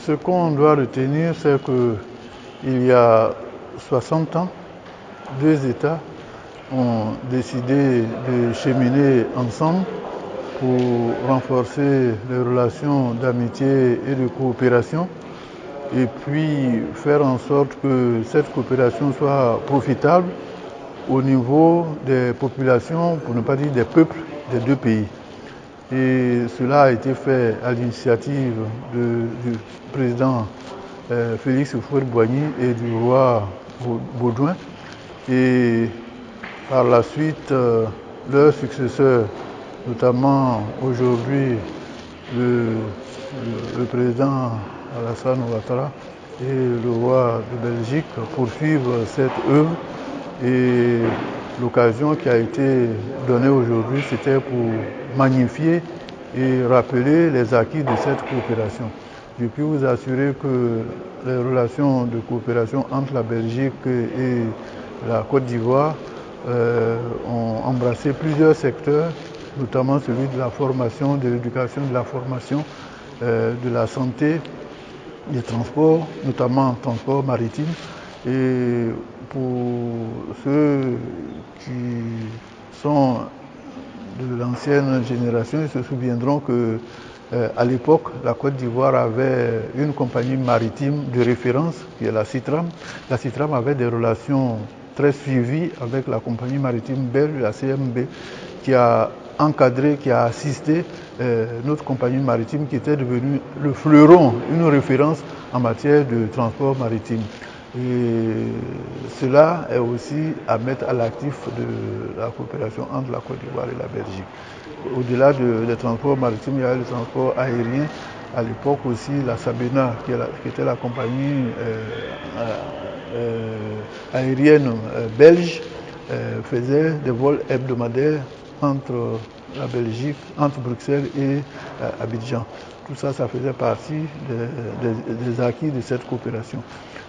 Ce qu'on doit retenir, c'est qu'il y a 60 ans, deux États ont décidé de cheminer ensemble pour renforcer les relations d'amitié et de coopération et puis faire en sorte que cette coopération soit profitable au niveau des populations, pour ne pas dire des peuples des deux pays. Et cela a été fait à l'initiative du président Félix Houphouët-Boigny et du roi Baudouin. Et par la suite, leurs successeurs, notamment aujourd'hui le président Alassane Ouattara et le roi de Belgique, poursuivent cette œuvre. Et l'occasion qui a été donnée aujourd'hui, c'était pour magnifier et rappeler les acquis de cette coopération. Je peux vous assurer que les relations de coopération entre la Belgique et la Côte d'Ivoire ont embrassé plusieurs secteurs, notamment celui de la formation, de l'éducation, de la formation, de la santé, des transports, notamment transport maritime. Et pour ceux qui sont de l'ancienne génération, ils se souviendront que à l'époque, la Côte d'Ivoire avait une compagnie maritime de référence, qui est la Citram. La Citram avait des relations très suivies avec la compagnie maritime belge, la CMB, qui a encadré, qui a assisté notre compagnie maritime qui était devenue le fleuron, une référence en matière de transport maritime. Et cela est aussi à mettre à l'actif de la coopération entre la Côte d'Ivoire et la Belgique. Au-delà des transports maritimes, il y a le transport aérien. À l'époque aussi, la Sabena, qui était la compagnie aérienne belge, faisait des vols hebdomadaires entre la Belgique, entre Bruxelles et Abidjan. Tout ça, ça faisait partie des acquis de cette coopération.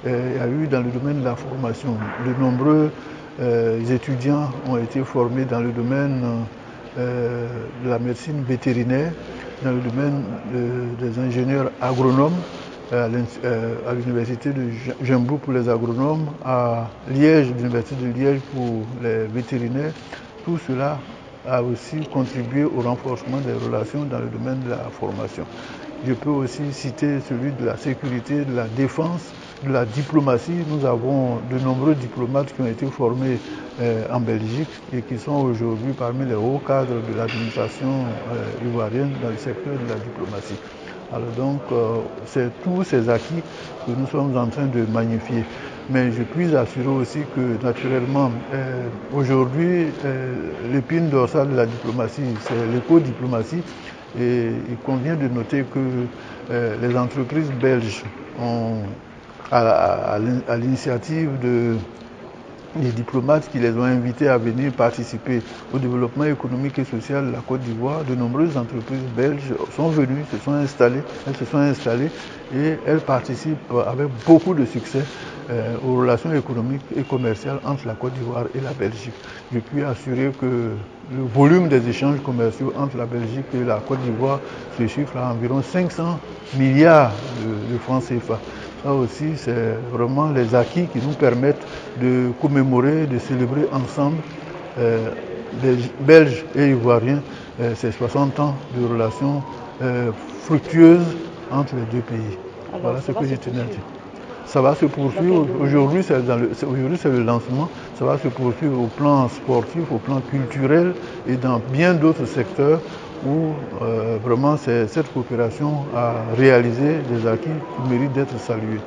Il y a eu dans le domaine de la formation, de nombreux étudiants ont été formés dans le domaine de la médecine vétérinaire, dans le domaine des ingénieurs agronomes, à l'université de Jembrou pour les agronomes, à Liège, l'université de Liège pour les vétérinaires. Tout cela a aussi contribué au renforcement des relations dans le domaine de la formation. Je peux aussi citer celui de la sécurité, de la défense, de la diplomatie. Nous avons de nombreux diplomates qui ont été formés en Belgique et qui sont aujourd'hui parmi les hauts cadres de l'administration ivoirienne dans le secteur de la diplomatie. Alors donc, c'est tous ces acquis que nous sommes en train de magnifier. Mais je puis assurer aussi que, naturellement, aujourd'hui, l'épine dorsale de la diplomatie, c'est l'éco-diplomatie. Et il convient de noter que les entreprises belges ont, à l'initiative des diplomates qui les ont invités à venir participer au développement économique et social de la Côte d'Ivoire, de nombreuses entreprises belges sont venues, elles se sont installées et elles participent avec beaucoup de succès aux relations économiques et commerciales entre la Côte d'Ivoire et la Belgique. Je puis assurer que le volume des échanges commerciaux entre la Belgique et la Côte d'Ivoire se chiffre à environ 500 milliards de francs CFA. Ça aussi, c'est vraiment les acquis qui nous permettent de commémorer, de célébrer ensemble, Belges et Ivoiriens, ces 60 ans de relations fructueuses entre les deux pays. Alors, voilà ce que je tenais à dire. Ça va se poursuivre. Aujourd'hui, c'est le lancement. Ça va se poursuivre au plan sportif, au plan culturel et dans bien d'autres secteurs où vraiment cette coopération a réalisé des acquis qui méritent d'être salués.